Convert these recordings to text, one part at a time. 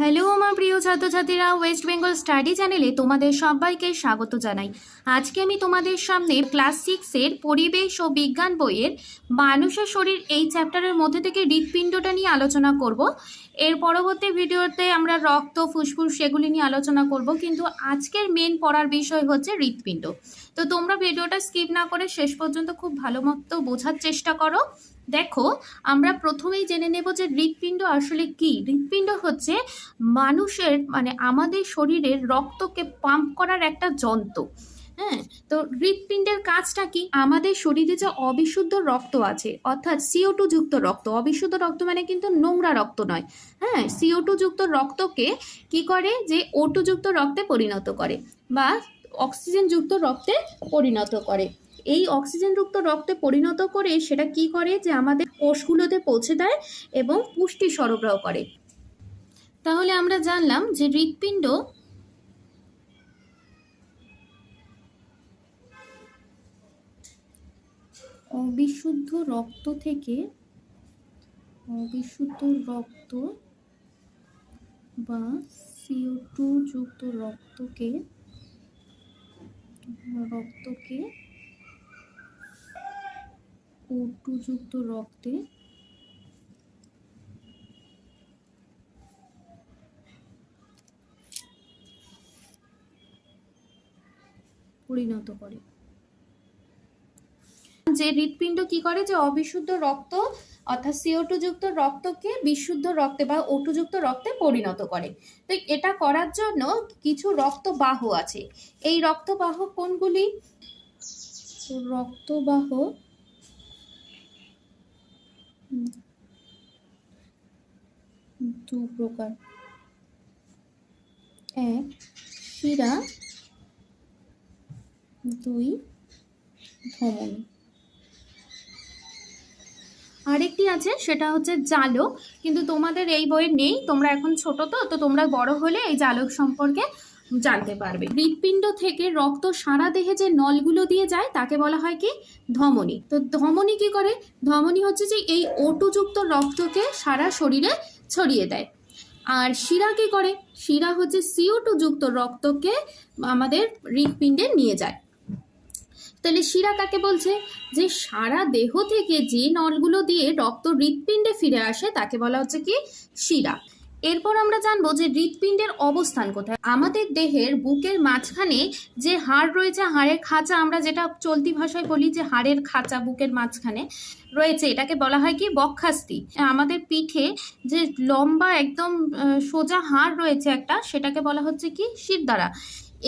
Hello আমার প্রিয় ছাত্রছাত্রীরা, ওয়েস্ট বেঙ্গল স্টাডি চ্যানেলে তোমাদের সবাইকে স্বাগত জানাই। আজকে আমি তোমাদের সামনে ক্লাস 6-এর পরিবেশ ও বিজ্ঞান বইয়ের মানুষের শরীর এই চ্যাপ্টারের মধ্যে থেকে হৃৎপিণ্ডটা নিয়ে আলোচনা করব। এর পরবর্তী ভিডিওতে আমরা রক্ত, ফুসফুস সেগুলি নিয়ে আলোচনা করব, কিন্তু আজকের মেন পড়ার বিষয় হচ্ছে হৃৎপিণ্ড। তো তোমরা ভিডিওটা স্কিপ না করে শেষ পর্যন্ত খুব ভালো মতো বোঝার চেষ্টা করো। দেখো, আমরা প্রথমেই জেনে নেব যে হৃৎপিণ্ড আসলে কি। হৃৎপিণ্ড হচ্ছে মানুষের আমাদের শরীরের রক্তকে পাম্প করার একটা যন্ত্র। হ্যাঁ, তো হৃৎপিণ্ডের কাজটা কি? আমাদের শরীরে যে অবিশুদ্ধ রক্ত আছে, অর্থাৎ CO2 যুক্ত রক্ত, অবিশুদ্ধ রক্ত মানে কিন্তু নোংরা রক্ত নয়। হ্যাঁ, CO2 যুক্ত রক্তকে কি করে, যে O2 যুক্ত রক্তে পরিণত করে বা অক্সিজেন যুক্ত রক্তে পরিণত করে। এই অক্সিজেনযুক্ত রক্তে পরিণত করে সেটা কি করে, যে আমাদের কোষগুলোতে পৌঁছে দেয় এবং পুষ্টি সরবরাহ করে। তাহলে আমরা জানলাম যে হৃৎপিণ্ড অবিশুদ্ধ রক্ত থেকে অবিশুদ্ধ রক্ত বা CO2 যুক্ত রক্তকে O2 যুক্ত রক্তে পরিণত করে। যে হৃৎপিণ্ড কি করে, যে অবিশুদ্ধ রক্ত অর্থাৎ CO2 যুক্ত রক্তকে বিশুদ্ধ রক্তে বা O2 যুক্ত রক্তে পরিণত করে। তো এটা করার জন্য কিছু রক্তবাহ আছে। এই রক্তবাহ কোনগুলি? রক্তবাহ দু প্রকার, এক শিরা, দুই ধমনী। আরেকটি আছে, সেটা হচ্ছে জালক, কিন্তু তোমাদের এই বইয়ে নেই, তোমরা এখন ছোট, তো তোমরা বড় হলে এই জালক সম্পর্কে জানতে পারবে। হৃৎপিণ্ড থেকে রক্ত সারা দেহে যে নলগুলো দিয়ে যায় তাকে বলা হয় কি? ধমনী। তো ধমনী কি করে? ধমনী হচ্ছে যে এই O2 যুক্ত রক্তকে সারা শরীরে ছড়িয়ে দেয়। আর শিরা কি করে? শিরা হচ্ছে CO2 যুক্ত রক্তকে আমাদের হৃৎপিণ্ডে নিয়ে যায়। তাহলে শিরা কাকে বলছে? যে সারা দেহ থেকে যে নলগুলো দিয়ে রক্ত হৃৎপিণ্ডে ফিরে আসে তাকে বলা হচ্ছে কি? শিরা। এরপর আমরা জানবো যে হৃৎপিণ্ডের অবস্থান কোথায়। আমাদের দেহের বুকের মাঝখানে যে হাড় রয়েছে, হাড়ের খাঁচা, আমরা যেটা চলতি ভাষায় বলি যে হাড়ের খাঁচা বুকের মাঝখানে রয়েছে, এটাকে বলা হয় কি? বক্ষাস্থি। আমাদের পিঠে যে লম্বা একদম সোজা হাড় রয়েছে একটা, সেটাকে বলা হচ্ছে কি? শিরদাঁড়া।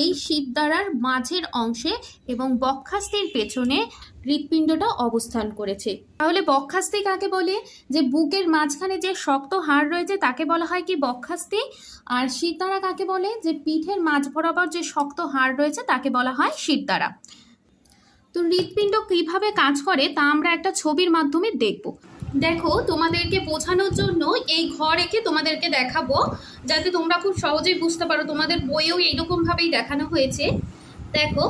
এই শিরদাঁড়ার মাঝের অংশে এবং বক্ষাস্থির পেছনে হৃৎপিণ্ডটা অবস্থান করেছে। তাহলে বক্ষাস্থি কাকে বলে? যে বুকের মাঝখানে যে শক্ত হাড় রয়েছে তাকে বলা হয় কি? বক্ষাস্থি। আর শিরদাঁড়া কাকে বলে? যে পিঠের মাঝ বরাবর যে শক্ত হাড় রয়েছে তাকে বলা হয় শিরদাঁড়া। তো হৃৎপিণ্ড কিভাবে কাজ করে তা আমরা একটা ছবির মাধ্যমে দেখব। দেখো, তোমাদেরকে বোঝানোর জন্য এই ঘর এঁকে তোমাদেরকে দেখাবো, যাতে তোমরা খুব সহজেই বুঝতে পারো। তোমাদের বইয়েও এইরকম ভাবেই দেখানো হয়েছে। দেখো,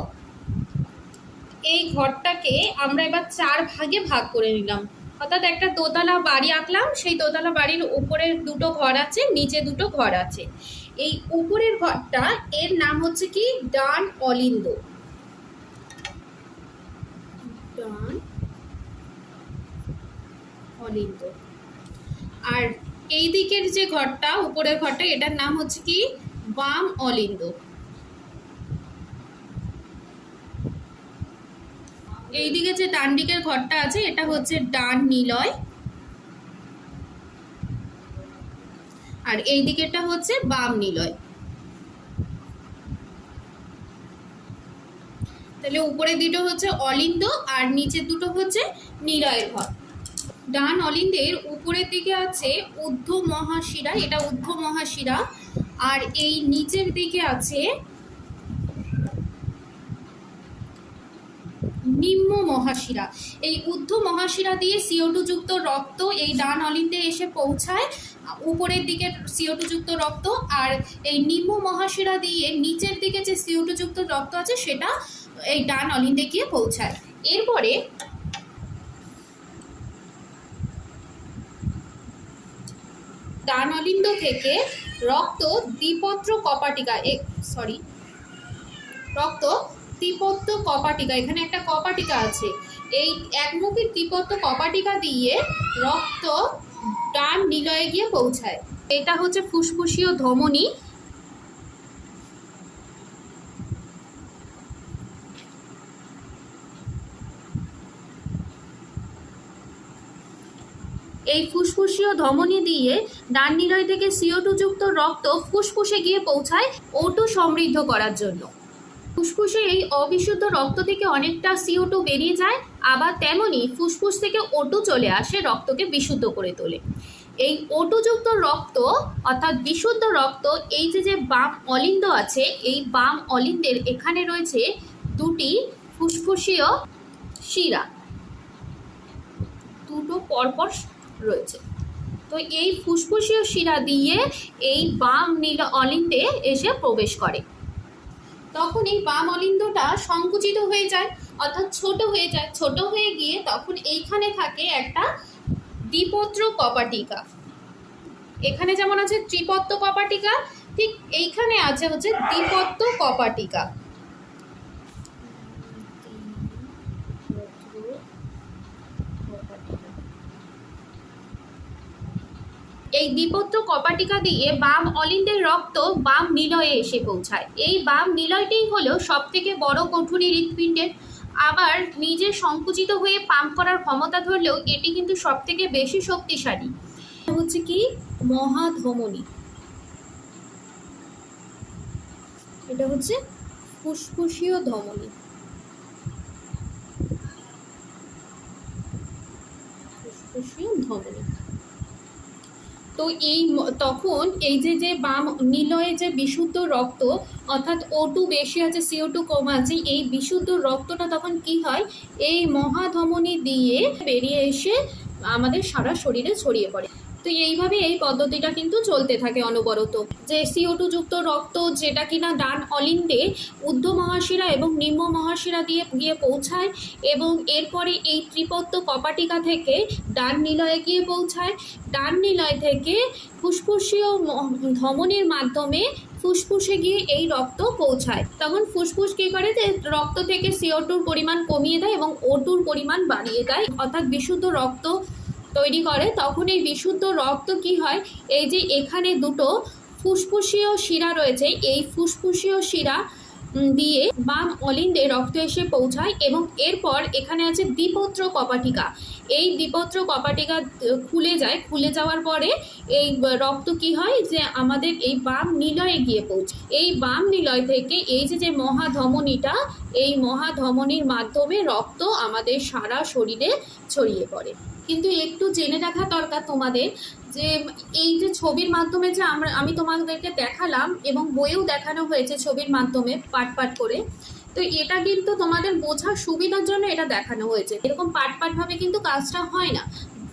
এই ঘরটাকে আমরা এবার 4 ভাগে ভাগ করে নিলাম। অর্থাৎ একটা দোতলা বাড়ি আঁকলাম, সেই দোতলা বাড়ির উপরে দুটো ঘর আছে, নিচে দুটো ঘর আছে। এই উপরের ঘরটা, এর নাম হচ্ছে কি? ডান অলিন্দ। ডান অলিন্দ। আর এই দিকের যে ঘরটা, উপরের ঘরটা, এটার নাম হচ্ছে কি? বাম অলিন্দ। এইদিকে যে ডান দিকের ঘরটা আছে, এটা হচ্ছে ডান নিলয়। আর এই দিকেরটা হচ্ছে বাম নিলয়। তাহলে উপরের দুটো হচ্ছে অলিন্দ আর নিচের দুটো হচ্ছে নিলয়ের ঘর। ডান অলিন্দের উপরের দিকে আছে ঊর্ধ্ব মহাশিরা, এটা ঊর্ধ্ব মহাশিরা। আর এই নিচের দিকে আছে নিম্ন মহাশিরা। এই ঊর্ধ্ব মহাশিরা দিয়ে CO2 যুক্ত রক্ত এই ডান অলিন্দে এসে পৌঁছায়, উপরের দিকে CO2 যুক্ত রক্ত। আর এই নিম্ন মহাশিরা দিয়ে নিচের দিকে যে CO2 যুক্ত রক্ত আছে সেটা এই ডান অলিন্দে গিয়ে পৌঁছায়। এরপরে ডান অলিন্দ থেকে রক্ত দ্বিপত্র কপাটিকা রক্ত ত্রিপত্র কপাটিকা, এখানে একটা কপাটিকা আছে, এই একমুখী ত্রিপত্র কপাটিকা দিয়ে রক্ত ডান নিলয়ে গিয়ে পৌঁছায়। এটা হচ্ছে ফুসফুসীয় ধমনী। এই ফুসফুসীয় ধমনী দিয়ে ডান নিলয় থেকে CO2 যুক্ত রক্ত ফুসফুসে গিয়ে পৌঁছায় O2 সমৃদ্ধ করার জন্য। ফুসফুসে এই অবিশুদ্ধ রক্ত থেকে অনেকটা CO2 বেরিয়ে যায়, আবার তেমনি ফুসফুস থেকে O2 চলে আসে, রক্তকে বিশুদ্ধ করে তোলে। এই O2 যুক্ত রক্ত অর্থাৎ বিশুদ্ধ রক্ত, এই যে বাম অলিন্দ আছে, এই বাম অলিন্দের এখানে রয়েছে দুটি ফুসফুসীয় শিরা, দুটো পরপর রয়েছে। তো এই ফুসফুসীয় শিরা দিয়ে এই বাম নীল অলিন্দে এসে প্রবেশ করে। তখন এই বাম অলিন্দটা সংকুচিত হয়ে যায়, অর্থাৎ ছোট হয়ে যায়। ছোট হয়ে গিয়ে তখন এইখানে থাকে একটা দ্বিপত্র কপাটিকা। এখানে যেমন আছে ত্রিপত্র কপাটিকা, ঠিক এইখানে আছে হচ্ছে দ্বিপত্র কপাটিকা। এই দ্বিপত্র কপাটিকা দিয়ে বাম অলিন্দের রক্ত বাম নিলয়ে এসে পৌঁছায়। এই বাম নিলয়টাই হলো সব থেকে বড় গঠনী হৃৎপিণ্ডের। আবার নিজে সংকুচিত হয়ে পাম্প করার ক্ষমতা ধরলেও এটি কিন্তু সব থেকে বেশি শক্তিশালী। হচ্ছে কি মহাধমনী, এটা হচ্ছে ফুসফুসীয় ধমনী। ফুসফুসীয় ধমনী। তো এই তখন এই যে বাম নিলয়ে যে বিশুদ্ধ রক্ত অর্থাৎ O2 বেশি আছে, CO2 কম আছে, এই বিশুদ্ধ রক্তটা তখন কি হয়, এই মহাধমনী দিয়ে বেরিয়ে এসে আমাদের সারা শরীরে ছড়িয়ে পড়ে। তো এইভাবে এই পদ্ধতিটা কিন্তু চলতে থাকে অনবরত। যে CO2 যুক্ত রক্ত যেটা কিনা ডান অলিন্দে ঊর্ধ্ব মহাশিরা এবং নিম্ন মহাশিরা দিয়ে গিয়ে পৌঁছায়, এবং এরপরে এই ত্রিপত্র কপাটিকা থেকে ডান নিলয়ে গিয়ে পৌঁছায়। ডান নিলয় থেকে ফুসফুসীয় ধমনীর মাধ্যমে ফুসফুসে গিয়ে এই রক্ত পৌঁছায়। তখন ফুসফুস কী করে, যে রক্ত থেকে CO2-র পরিমাণ কমিয়ে দেয় এবং O2-র পরিমাণ বাড়িয়ে দেয়, অর্থাৎ বিশুদ্ধ রক্ত তৈরি করে। তখন এই বিশুদ্ধ রক্ত কি হয়, এই যে এখানে দুটো ফুসফুসীয় শিরা রয়েছে, এই ফুসফুসীয় শিরা দিয়ে বাম অলিন্দে রক্ত এসে পৌঁছায়, এবং এরপর এখানে আছে দ্বিপত্র কপাটিকা। এই দ্বিপত্র কপাটিকা খুলে যায়, খুলে যাওয়ার পরে এই রক্ত কি হয়, যে আমাদের এই বাম নিলয়ে গিয়ে পৌঁছায়। এই বাম নিলয় থেকে এই যে মহাধমনীটা, এই মহাধমনীর মাধ্যমে রক্ত আমাদের সারা শরীরে ছড়িয়ে পড়ে। কিন্তু একটু জেনে রাখা দরকার তোমাদের, যে এই যে ছবির মাধ্যমে যে আমি তোমাদেরকে দেখালাম এবং বইয়েও দেখানো হয়েছে ছবির মাধ্যমে পাট পাট করে, তো এটা কিন্তু তোমাদের বোঝার সুবিধার জন্য এটা দেখানো হয়েছে। এরকম পাট পাটভাবে কিন্তু কাজটা হয় না।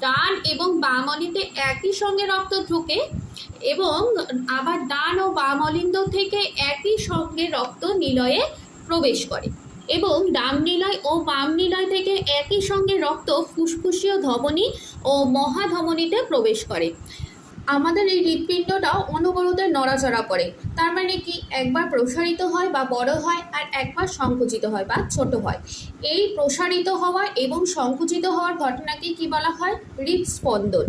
ডান এবং বাম অলিন্দে একই সঙ্গে রক্ত ঢোকে, এবং আবার ডান ও বাম অলিন্দ থেকে একই সঙ্গে রক্ত নিলয়ে প্রবেশ করে, এবং ডান নিলয় ও বাম নিলয় থেকে একই সঙ্গে রক্ত ফুসফুসীয় ধমনী ও মহাধমনীতে প্রবেশ করে। আমাদের এই হৃৎপিণ্ডটা অনবরত নড়াচড়া করে। তার মানে কি, একবার প্রসারিত হয় বা বড় হয়, আর একবার সংকুচিত হয় বা ছোট হয়। এই প্রসারিত হওয়া এবং সংকুচিত হওয়ার ঘটনাকে কি বলা হয়, হৃদস্পন্দন।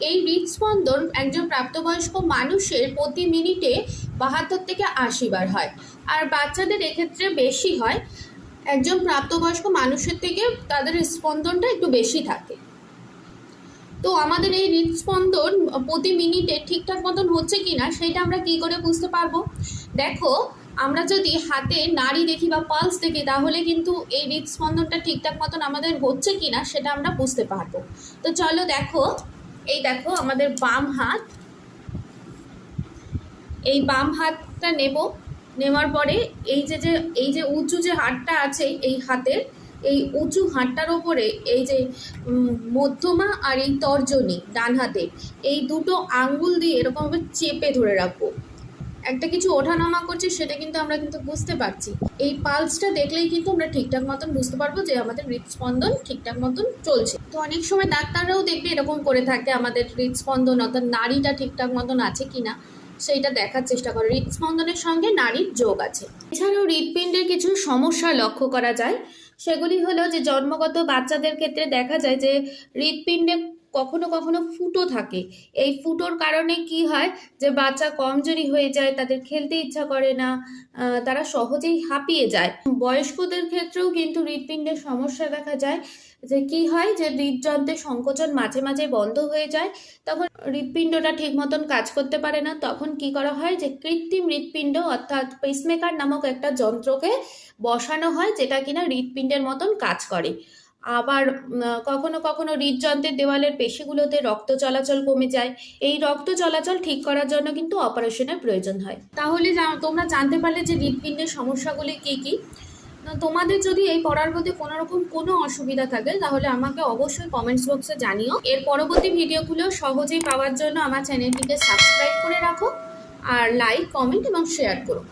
এই হৃদস্পন্দন একজন প্রাপ্তবয়স্ক মানুষের প্রতি মিনিটে 72 থেকে 80 বার হয়, আর বাচ্চাদের এক্ষেত্রে বেশি হয়। একজন প্রাপ্তবয়স্ক মানুষের থেকে তাদের স্পন্দনটা একটু বেশি থাকে। তো আমাদের এই হৃদস্পন্দন প্রতি মিনিটে ঠিকঠাক মতন হচ্ছে কিনা সেটা আমরা কি করে বুঝতে পারবো? দেখো, আমরা যদি হাতে নাড়ি দেখি বা পালস দেখি, তাহলে কিন্তু এই হৃদস্পন্দনটা ঠিকঠাক মতন আমাদের হচ্ছে কিনা সেটা আমরা বুঝতে পারবো। তো চলো দেখো, এই দেখো আমাদের বাম হাত, এই বাম হাতটা নেওয়ার পরে এই যে উঁচু যে হাতটা আছে এই হাতের, এই উঁচু হাতটার ওপরে এই যে মধ্যমা আর এই তর্জনী ডান হাতে, এই দুটো আঙ্গুল দিয়ে এরকমভাবে চেপে ধরে রাখবো। একটা কিছু ওঠানামা করছে সেটা কিন্তু আমরা কিন্তু বুঝতে পারছি। এই পালসটা দেখলেই কিন্তু আমরা ঠিকঠাক মতন বুঝতে পারবো যে আমাদের হৃদস্পন্দন ঠিকঠাক মতন চলছে। তো অনেক সময় ডাক্তাররাও দেখবে এরকম করে থাকে, আমাদের হৃদস্পন্দন অর্থাৎ নাড়িটা ঠিকঠাক মতন আছে কিনা সেইটা দেখার চেষ্টা করে। হৃদস্পন্দনের সঙ্গে নাড়ির যোগ আছে। এছাড়াও হৃদপিণ্ডের কিছু সমস্যা লক্ষ্য করা যায়, সেগুলি হলো যে জন্মগত বাচ্চাদের ক্ষেত্রে দেখা যায় যে হৃদপিণ্ডে কখনো কখনো ফুটো থাকে। এই ফুটোর কারণে কি হয় যে বাচ্চা কমজোরি হয়ে যায়, তাদের খেলতে ইচ্ছা করে না, তারা সহজেই হাঁপিয়ে যায়। বয়স্কদের ক্ষেত্রেও কিন্তু হৃদপিণ্ডের সমস্যা দেখা যায়, যে কি হয় যে হৃদযন্ত্রের সংকোচন মাঝে মাঝে বন্ধ হয়ে যায়, তখন হৃদপিণ্ডটা ঠিক মতন কাজ করতে পারে না। তখন কি করা হয় যে কৃত্রিম হৃদপিণ্ড অর্থাৎ পেসমেকার নামক একটা যন্ত্রকে বসানো হয়, যেটা কিনা হৃদপিণ্ডের মতন কাজ করে। আবার কখনো কখনো হৃদযন্ত্রের দেওয়ালের পেশিগুলোতে রক্ত চলাচল কমে যায়। এই রক্ত চলাচল ঠিক করার জন্য কিন্তু অপারেশনের প্রয়োজন হয়। তাহলে তোমরা জানতে পারলে যে হৃদপিণ্ডের সমস্যাগুলি কী কী। তোমাদের যদি এই পড়ার মধ্যে কোনো রকম কোনো অসুবিধা থাকে তাহলে আমাকে অবশ্যই কমেন্টস বক্সে জানিও। এর পরবর্তী ভিডিওগুলো সহজেই পাওয়ার জন্য আমার চ্যানেলটিকে সাবস্ক্রাইব করে রাখো, আর লাইক, কমেন্ট এবং শেয়ার করো।